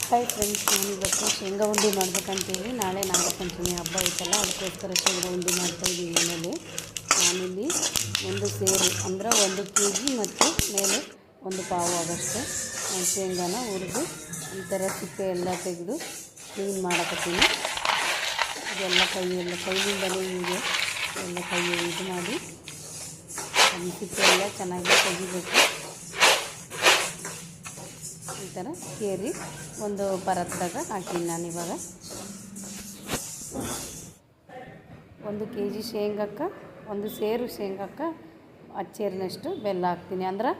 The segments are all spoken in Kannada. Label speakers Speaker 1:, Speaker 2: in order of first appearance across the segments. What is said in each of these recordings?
Speaker 1: ಹಾಯ್ ಫ್ರೆಂಡ್ಸ್, ನಾನು ಇವತ್ತು ಶೇಂಗಾ ಉಂಡೆ ಮಾಡ್ಬೇಕಂತೇಳಿ ನಾಳೆ ನಾಗರ ಪಂಚಮಿ ಹಬ್ಬ ಐತಲ್ಲ, ಅದಕ್ಕೋಸ್ಕರ ಶೇಂಗಾ ಉಂಡೆ ಮಾಡ್ತಾಯಿದ್ದೀವಿ ಮನೇಲಿ. ನಾನಿಲ್ಲಿ ಒಂದು ಸೇರು ಅಂದರೆ 1 kg ಮತ್ತು ಮೇಲೆ 1 ಪಾವು ಆಗೋಷ್ಟು ಶೇಂಗಾನ ಹುರಿದು ಈ ಥರ ಸಿಪ್ಪೆ ಎಲ್ಲ ತೆಗೆದು ಕ್ಲೀನ್ ಮಾಡಕತ್ತೀನಿ. ಇದೆಲ್ಲ ಕೈಯಿಂದಲೇ ಹೀಗೆ ಎಲ್ಲ ಕೈ ಇದು ಮಾಡಿ ಅದು ಸಿಪ್ಪೆ ಎಲ್ಲ ಚೆನ್ನಾಗಿ ತೆಗಿಬೇಕು. ಈ ಥರ ಕೇರಿ ಒಂದು ಪರತ್ದಾಗ ಹಾಕೀನಿ. ನಾನಿವಾಗ 1 kg ಶೇಂಗಕ್ಕೆ, 1 ಸೇರು ಶೇಂಗಕ್ಕೆ ಅಚ್ಚೇರಿನಷ್ಟು ಬೆಲ್ಲ ಹಾಕ್ತೀನಿ. ಅಂದ್ರೆ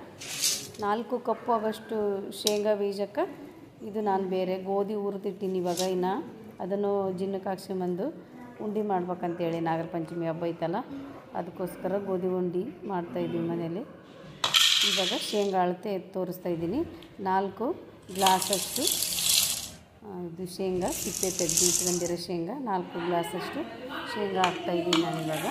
Speaker 1: 4 ಕಪ್ಪು ಆಗೋಷ್ಟು ಶೇಂಗಾ ಬೀಜಕ್ಕೆ ಇದು ನಾನು ಬೇರೆ ಗೋಧಿ ಹುರಿದಿಟ್ಟಿನಿ. ಇವಾಗ ಇನ್ನು ಅದನ್ನು ಜಿನ್ನಕ್ಕೆ ಹಾಕ್ಸ್ಕೊಂಬಂದು ಉಂಡೆ ಮಾಡ್ಬೇಕಂತೇಳಿ ನಾಗರ ಪಂಚಮಿ ಹಬ್ಬ ಐತಲ್ಲ, ಅದಕ್ಕೋಸ್ಕರ ಗೋಧಿ ಉಂಡೆ ಮಾಡ್ತಾಯಿದ್ದೀವಿ ಮನೇಲಿ. ಇವಾಗ ಶೇಂಗಾ ಅಳತೆ ತೋರಿಸ್ತಾ ಇದ್ದೀನಿ. 4 ಗ್ಲಾಸಷ್ಟು ಇದು ಶೇಂಗಾ ಸಿಪ್ಪೆ ತೆಗೆದು ಇಟ್ಕೊಂಡಿರೋ ಶೇಂಗಾ, 4 ಗ್ಲಾಸಷ್ಟು ಶೇಂಗಾ ಹಾಕ್ತಾಯಿದ್ದೀನಿ ನಾನಿವಾಗ.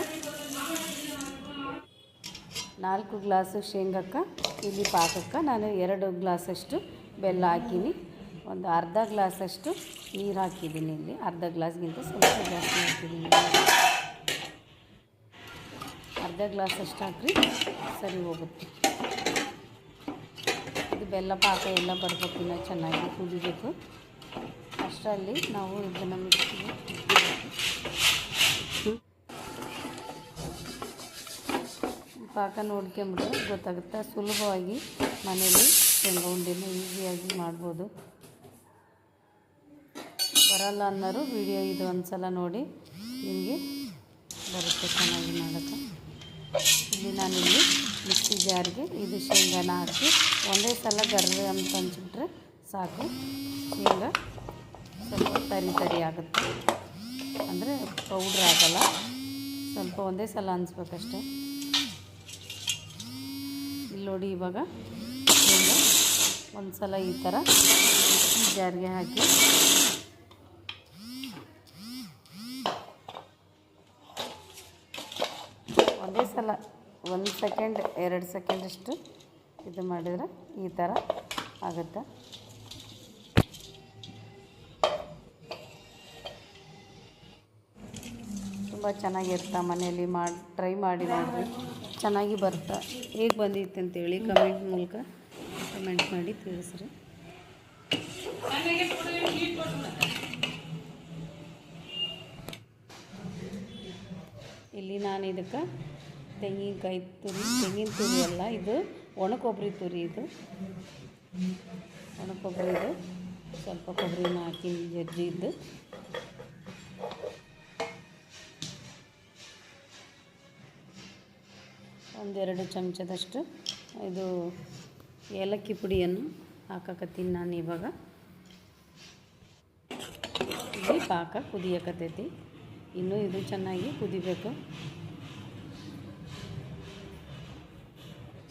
Speaker 1: 4 ಗ್ಲಾಸು ಶೇಂಗಕ್ಕೆ ಇಲ್ಲಿ ಪಾಕಕ್ಕೆ ನಾನು 2 ಗ್ಲಾಸಷ್ಟು ಬೆಲ್ಲ ಹಾಕೀನಿ. ಒಂದು ಅರ್ಧ ಗ್ಲಾಸಷ್ಟು ನೀರು ಹಾಕಿದ್ದೀನಿ. ಇಲ್ಲಿ ಅರ್ಧ ಗ್ಲಾಸ್ಗಿಂತ ಸ್ವಲ್ಪ ಜಾಸ್ತಿ ಹಾಕಿದ್ದೀನಿ. ಅರ್ಧ ಗ್ಲಾಸಷ್ಟು ಹಾಕಿ ಸರಿ ಹೋಗುತ್ತೆ. ಇದು ಬೆಲ್ಲ ಪಾಕ ಎಲ್ಲ ಬರ್ಬೇಕು, ಇನ್ನೂ ಚೆನ್ನಾಗಿ ಕುದಿಬೇಕು. ಅಷ್ಟರಲ್ಲಿ ನಾವು ಇದನ್ನು ಮಿಕ್ಸಿಗೆ ಪಾಕ ನೋಡ್ಕೊಂಬಿಟ್ರೆ ಗೊತ್ತಾಗುತ್ತೆ. ಸುಲಭವಾಗಿ ಮನೇಲಿ ಶೇಂಗಾ ಉಂಡೆನ ಈಸಿಯಾಗಿ ಮಾಡ್ಬೋದು. ಬರಲ್ಲ ಅನ್ನೋರು ವಿಡಿಯೋ ಇದು ಒಂದು ಸಲ ನೋಡಿ, ನಿಮಗೆ ಬರುತ್ತೆ ಚೆನ್ನಾಗಿ ಮಾಡೋಕ್ಕೆ. ಇಲ್ಲಿ ನಾನಿಲ್ಲಿ ಮಿಕ್ಸಿ ಜಾರ್ಗೆ ಇದು ಶೇಂಗಾನ ಹಾಕಿ ಒಂದೇ ಸಲ ಗರ್ರೆ ಅಂತ ಹಂಚ್ಬಿಟ್ರೆ ಸಾಕು. ಶೇಂಗಾ ಸ್ವಲ್ಪ ತರಿ ಆಗುತ್ತೆ, ಅಂದರೆ ಪೌಡ್ರ್ ಆಗಲ್ಲ. ಸ್ವಲ್ಪ ಒಂದೇ ಸಲ ಹಂಚ್ಬೇಕಷ್ಟೆ. ಇಲ್ಲಿ ನೋಡಿ, ಇವಾಗ ಶೇಂಗಾ ಒಂದು ಸಲ ಈ ಥರ ಮಿಕ್ಸಿ ಜಾರ್ಗೆ ಹಾಕಿ ಒಂದೇ ಸಲ 1 ಸೆಕೆಂಡ್ 2 ಸೆಕೆಂಡಷ್ಟು ಇದು ಮಾಡಿದರೆ ಈ ಥರ ಆಗುತ್ತೆ. ತುಂಬ ಚೆನ್ನಾಗಿರ್ತಾ ಮನೆಯಲ್ಲಿ ಟ್ರೈ ಮಾಡಿ ನೋಡಿರಿ, ಚೆನ್ನಾಗಿ ಬರ್ತಾ. ಹೇಗೆ ಬಂದಿತ್ತು ಅಂತೇಳಿ ಕಮೆಂಟ್ ಮೂಲಕ ಕಮೆಂಟ್ ಮಾಡಿ ತಿಳಿಸ್ರಿ. ಇಲ್ಲಿ ನಾನು ಇದಕ್ಕೆ ತೆಂಗಿನಕಾಯಿ ತೆಂಗಿನ ತುರಿ ಅಲ್ಲ, ಇದು ಒಣಕೊಬ್ಬರಿ ತುರಿ. ಇದು ಒಣಕೊಬ್ಬರಿ, ಇದು ಸ್ವಲ್ಪ ಕೊಬ್ಬರಿನ ಹಾಕಿ ಜಜ್ಜಿದ್ದು. ಒಂದೆರಡು ಚಮಚದಷ್ಟು ಇದು ಏಲಕ್ಕಿ ಪುಡಿಯನ್ನು ಹಾಕಕತ್ತೀನಿ ನಾನು ಇವಾಗ. ಇಲ್ಲಿ ಪಾಕ ಕುದಿಯಕತ್ತೈತಿ, ಇನ್ನೂ ಇದು ಚೆನ್ನಾಗಿ ಕುದಿಬೇಕು.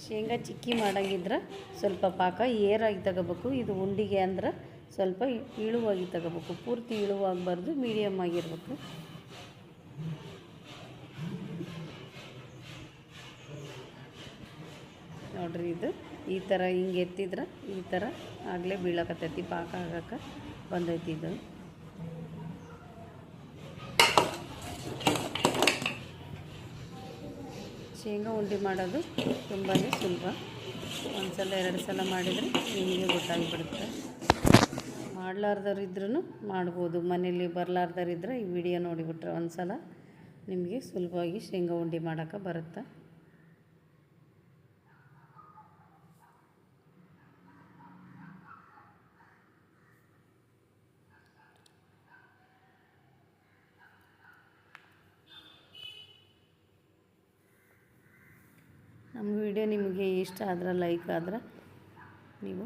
Speaker 1: ಶೇಂಗಾ ಚಿಕ್ಕಿ ಮಾಡೋಂಗಿದ್ರೆ ಸ್ವಲ್ಪ ಪಾಕ ಏರಾಗಿ ತಗೋಬೇಕು. ಇದು ಉಂಡಿಗೆ ಅಂದ್ರೆ ಸ್ವಲ್ಪ ಇಳುವಾಗಿ ತಗೋಬೇಕು, ಪೂರ್ತಿ ಇಳುವಾಗಬಾರ್ದು, ಮೀಡಿಯಮ್ ಆಗಿರ್ಬೇಕು. ನೋಡಿರಿ, ಇದು ಈ ಥರ ಹಿಂಗೆ ಎತ್ತಿದ್ರೆ ಈ ಥರ ಆಗಲೇ ಬೀಳಕತ್ತೈತಿ, ಪಾಕ ಆಗಕ್ಕೆ ಬಂದೈತಿ. ಇದು ಶೇಂಗಾ ಉಂಡೆ ಮಾಡೋದು ತುಂಬಾ ಸುಲಭ. 1 ಸಲ 2 ಸಲ ಮಾಡಿದರೆ ನಿಮಗೆ ಗೊತ್ತಾಗಿಬಿಡುತ್ತೆ. ಮಾಡಲಾರ್ದವ್ರಿದ್ರೂ ಮಾಡ್ಬೋದು, ಮನೇಲಿ ಬರಲಾರ್ದವ್ರಿದ್ರೆ ಈ ವಿಡಿಯೋ ನೋಡಿಬಿಟ್ರೆ ಒಂದು ಸಲ ನಿಮಗೆ ಸುಲಭವಾಗಿ ಶೇಂಗಾ ಉಂಡೆ ಮಾಡೋಕ್ಕೆ ಬರುತ್ತೆ. ನಮ್ಮ ವಿಡಿಯೋ ನಿಮಗೆ ಇಷ್ಟ ಆದ್ರೆ, ಲೈಕ್ ಆದ್ರೆ ನೀವು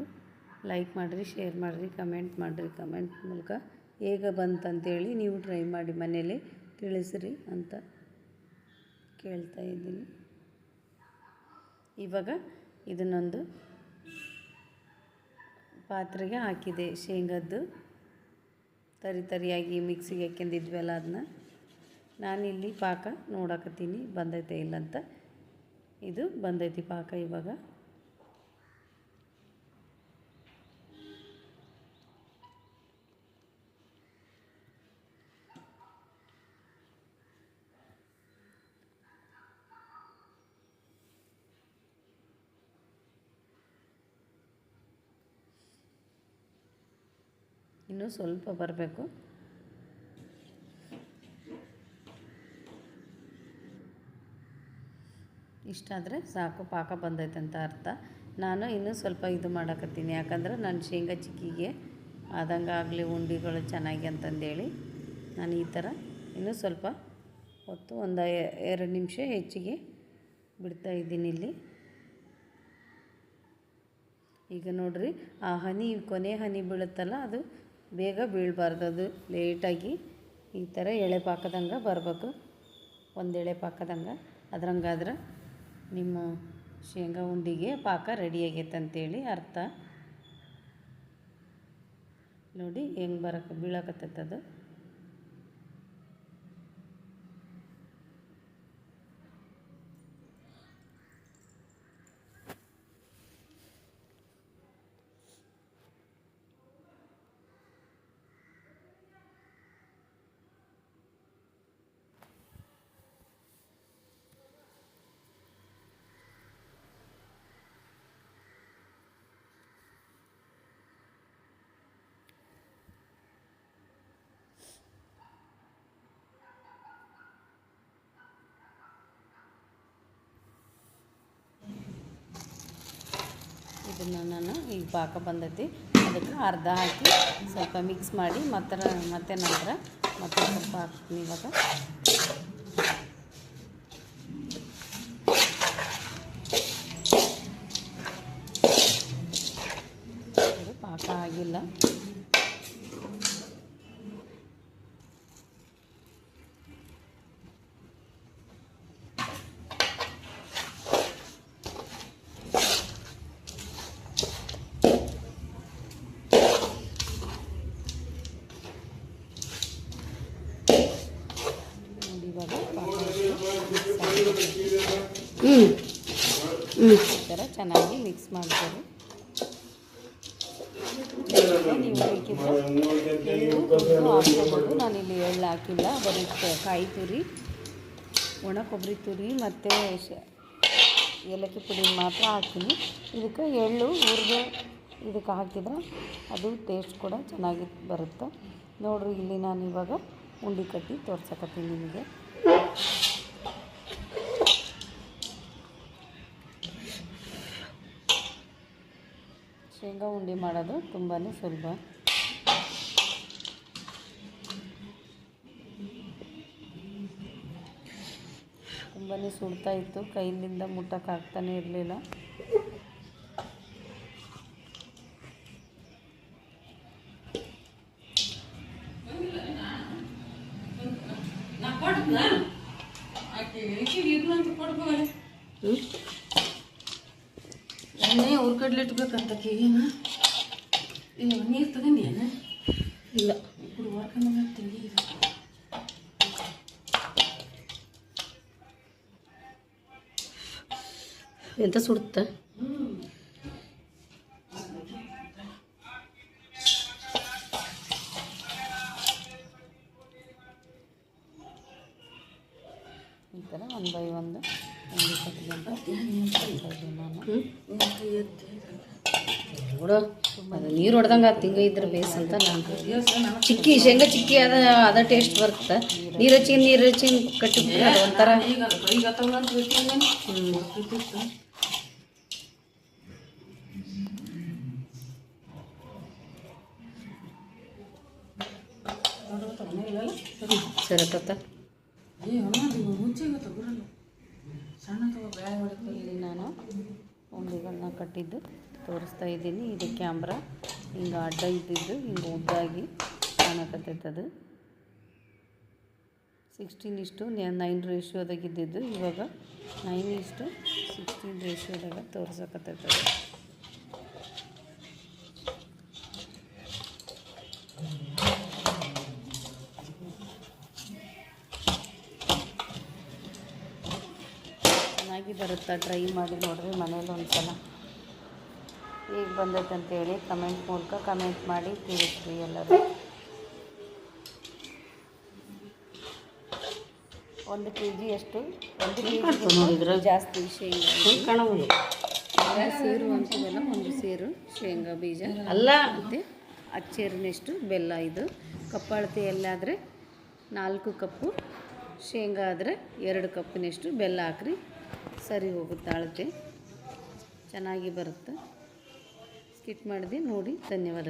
Speaker 1: ಲೈಕ್ ಮಾಡಿರಿ, ಶೇರ್ ಮಾಡಿರಿ, ಕಮೆಂಟ್ ಮಾಡಿರಿ. ಕಮೆಂಟ್ ಮೂಲಕ ಹೇಗೆ ಬಂತಂತೇಳಿ ನೀವು ಟ್ರೈ ಮಾಡಿ ಮನೇಲಿ ತಿಳಿಸ್ರಿ ಅಂತ ಕೇಳ್ತಾ ಇದ್ದೀನಿ. ಇವಾಗ ಇದನ್ನೊಂದು ಪಾತ್ರೆಗೆ ಹಾಕಿದೆ. ಶೇಂಗದ್ದು ತರಿಯಾಗಿ ಮಿಕ್ಸಿಗೆ ಹಾಕ್ಯಂದಿದ್ವಲ್ಲ, ಅದನ್ನ ನಾನಿಲ್ಲಿ ಪಾಕ ನೋಡಕತ್ತೀನಿ ಬಂದೈತೆ ಇಲ್ಲಂತ. ಇದು ಬಂದೈತಿ ಪಾಕ. ಇವಾಗ ಇನ್ನೂ ಸ್ವಲ್ಪ ಬರಬೇಕು. ಇಷ್ಟಾದರೆ ಸಾಕು, ಪಾಕ ಬಂದೈತೆ ಅಂತ ಅರ್ಥ. ನಾನು ಇನ್ನೂ ಸ್ವಲ್ಪ ಇದು ಮಾಡಕತ್ತೀನಿ, ಯಾಕಂದ್ರೆ ನಾನು ಶೇಂಗಾ ಚಿಕ್ಕಿಗೆ ಆದಂಗೆ ಆಗಲಿ ಉಂಡೆಗಳು ಚೆನ್ನಾಗಿ ಅಂತಂದೇಳಿ ನಾನು ಈ ಥರ ಇನ್ನೂ ಸ್ವಲ್ಪ ಹೊತ್ತು ಒಂದು 2 ನಿಮಿಷ ಹೆಚ್ಚಿಗೆ ಬಿಡ್ತಾಯಿದ್ದೀನಿ ಇಲ್ಲಿ. ಈಗ ನೋಡಿರಿ, ಆ ಹನಿ ಕೊನೆ ಹನಿ ಬೀಳುತ್ತಲ್ಲ, ಅದು ಬೇಗ ಬೀಳಬಾರ್ದು, ಅದು ಲೇಟಾಗಿ ಈ ಥರ ಎಳೆ ಪಾಕದಂಗೆ ಬರಬೇಕು. ಒಂದು ಎಳೆ ಪಾಕದಂಗೆ ಅದ್ರಂಗಾದ್ರೆ ನಿಮ್ಮ ಶೇಂಗಾ ಉಂಡೆಗೆ ಪಾಕ ರೆಡಿ ಆಗೈತೆ ಅಂತೇಳಿ ಅರ್ಥ. ನೋಡಿ ಹೆಂಗೆ ಬೀಳಕತ್ತೈತದು. ಇದನ್ನು ನಾನು ಈಗ ಪಾಕ ಬಂದೈತಿ, ಅದಕ್ಕೆ ಅರ್ಧ ಹಾಕಿ ಸ್ವಲ್ಪ ಮಿಕ್ಸ್ ಮಾಡಿ ಮತ್ತೆ ನಂತರ ಮತ್ತೆ ಸ್ವಲ್ಪ ಹಾಕ್ತೀನಿ. ಇವಾಗ ಇದು ಪಾಕ ಆಗಿಲ್ಲ. ಈ ಥರ ಚೆನ್ನಾಗಿ ಮಿಕ್ಸ್ ಮಾಡ್ಕೊಳ್ಳಿ. ನೀವು ಬೇಕಿದ್ರೆ ಹಾಕ್ಕೋಬೋದು. ನಾನಿಲ್ಲಿ ಎಳ್ಳು ಹಾಕಿಲ್ಲ, ಬರೀ ಕಾಯಿ ತುರಿ, ಒಣ ಕೊಬ್ಬರಿ ತುರಿ ಮತ್ತು ಏಲಕ್ಕಿ ಪುಡಿ ಮಾತ್ರ ಹಾಕ್ತೀನಿ. ಇದಕ್ಕೆ ಎಳ್ಳು ಹುರಿದು ಇದಕ್ಕೆ ಹಾಕಿದ್ರೆ ಅದು ಟೇಸ್ಟ್ ಕೂಡ ಚೆನ್ನಾಗಿ ಬರುತ್ತೆ. ನೋಡಿರಿ, ಇಲ್ಲಿ ನಾನು ಇವಾಗ ಉಂಡೆ ಕಟ್ಟಿ ತೋರ್ಸಕತ್ತೀನಿ ನಿಮಗೆ. ಶೇಂಗಾ ಉಂಡೆ ಮಾಡೋದು ತುಂಬಾ ಸುಲಭ. ತುಂಬಾ ಸುಡ್ತಾ ಇತ್ತು, ಕೈಯಿಂದ ಮುಟ್ಟಕ್ಕಾಗ್ತಾನೆ ಇರಲಿಲ್ಲ.
Speaker 2: ಎಣ್ಣೆ ಹುರ್ಕಡ್ಲಿಟ್ಬೇಕಂತ ಕೇಳಿನ ನೀರು ತಗೊಂಡೇನ? ಇಲ್ಲ, ఇప్పుడు ಹೊರ್ಕೊಂಡು ತಿಳಿ
Speaker 1: ಎಂತ ಸುಡುತ್ತೆ. ಈ ಥರ 1 by 1 ಉಂಡೆ ಕಟ್ಟಿಗೆ ಅಂತ ನಾನು ನೀರು ಹೊಡೆದಂಗೆ ಆತು. ಹಿಂಗೆ ಇದ್ರೆ ಬೇಸ್ ಅಂತ ನಾನು ಚಿಕ್ಕಿ ಶೇಂಗಾ ಚಿಕ್ಕಿ ಅದ ಟೇಸ್ಟ್ ಬರುತ್ತೆ. ನೀರು ಹಚ್ಚಿ ಕಟ್ಟಿಬಿಟ್ರೆ ಅದು ಒಂಥರ ಸರಕತ್ತ. ಇಲ್ಲಿ ನಾನು ಉಂಡೆಗಳನ್ನ ಕಟ್ಟಿದ್ದು ತೋರಿಸ್ತಾ ಇದ್ದೀನಿ. ಇದು ಕ್ಯಾಮ್ರಾ ಹಿಂಗೆ ಅಡ್ಡ ಇದ್ದಿದ್ದು ಹಿಂಗೆ ಉದ್ದಾಗಿ ಕಾಣಕತ್ತೈತದು. 16:9 ರೇಷಿಯೋದಾಗ ಇದ್ದಿದ್ದು ಇವಾಗ 9:16 ರೇಷಿಯೋದಾಗ ತೋರ್ಸಕತ್ತೈತದು. ಚೆನ್ನಾಗಿ ಬರುತ್ತೆ, ಟ್ರೈ ಮಾಡಿ ನೋಡಿರಿ ಮನೇಲಿ ಒಂದು ಸಲ. ಹೇಗೆ ಬಂದೈತೆ ಅಂತೇಳಿ ಕಮೆಂಟ್ ಮೂಲಕ ಕಮೆಂಟ್ ಮಾಡಿ ತಿಳಿಸ್ರಿ ಎಲ್ಲರೂ. 1 kg ಅಷ್ಟು 1 kg ಜಾಸ್ತಿ ಶೇಂಗಾ ಸೇರು ಅಂತೀವಲ್ಲ, 1 ಸೇರು ಶೇಂಗಾ ಬೀಜ ಅಲ್ಲ. ಮತ್ತು ಅಚ್ಚೇರಿನಷ್ಟು ಬೆಲ್ಲ. ಇದು ಕಪ್ ಅಳತೆಯಲ್ಲಾದರೆ 4 ಕಪ್ಪು, ಶೇಂಗಾ ಆದರೆ 2 ಕಪ್ಪಿನಷ್ಟು ಬೆಲ್ಲ ಹಾಕ್ರಿ, ಸರಿ ಹೋಗುತ್ತೆ ಅಳತೆ, ಚೆನ್ನಾಗಿ ಬರುತ್ತೆ. ಸ್ಕಿಪ್ ಮಾಡಿದೆ ನೋಡಿ. ಧನ್ಯವಾದಗಳು.